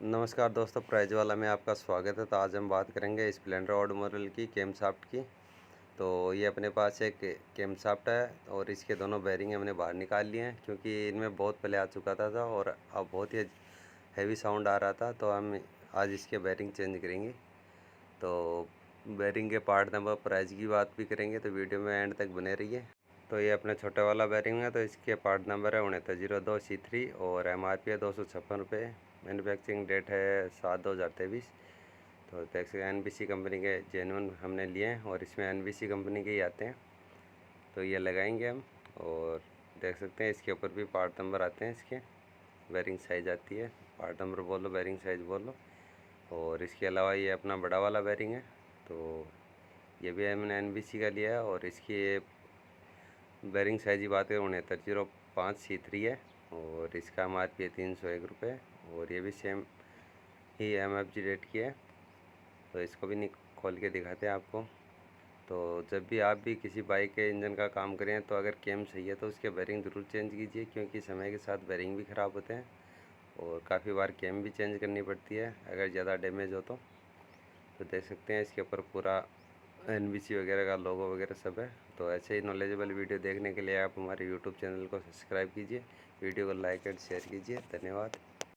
नमस्कार दोस्तों, प्राइज वाला में आपका स्वागत है। तो आज हम बात करेंगे स्प्लेंडर ऑटोमोबाइल की कैमशाफ्ट की। तो ये अपने पास एक कैमशाफ्ट है और इसके दोनों बेरिंग हमने बाहर निकाल लिए हैं, क्योंकि इनमें बहुत पहले आ चुका था और अब बहुत ही हैवी साउंड आ रहा था। तो हम आज इसके बेरिंग चेंज करेंगे। तो बेरिंग के पार्ट नंबर, प्राइस की बात भी करेंगे, तो वीडियो में एंड तक बने रहिए। तो ये अपने छोटे वाला बेरिंग है, तो इसके पार्ट नंबर है 6902C3 और MRP है 256 रुपये। मैन्युफैक्चरिंग डेट है 7/2023। तो देख सकते हैं NBC कंपनी के जेन्युइन हमने लिए हैं और इसमें NBC कंपनी के ही आते हैं। तो ये लगाएंगे हम और देख सकते हैं इसके ऊपर भी पार्ट नंबर आते हैं। इसके बेरिंग साइज़ आती है, पार्ट नंबर बोलो, बेरिंग साइज़ बोलो। और इसके अलावा ये अपना बड़ा वाला बेरिंग है, तो ये भी हमने NBC का लिया है और इसकी बेरिंग साइज़ की बात करें 6905C3 है और इसका MRP है 301 रुपये। और ये भी सेम ही MFG रेट की है। तो इसको भी खोल के दिखाते हैं आपको। तो जब भी आप भी किसी बाइक के इंजन का काम करें, तो अगर कैम सही है तो उसके बेरिंग ज़रूर चेंज कीजिए, क्योंकि समय के साथ बेरिंग भी ख़राब होते हैं और काफ़ी बार कैम भी चेंज करनी पड़ती है अगर ज़्यादा डैमेज हो तो देख सकते हैं इसके ऊपर पूरा NBC वगैरह का लोगो वगैरह सब है। तो ऐसे ही नॉलेजेबल वीडियो देखने के लिए आप हमारे YouTube चैनल को सब्सक्राइब कीजिए, वीडियो को लाइक एंड शेयर कीजिए। धन्यवाद।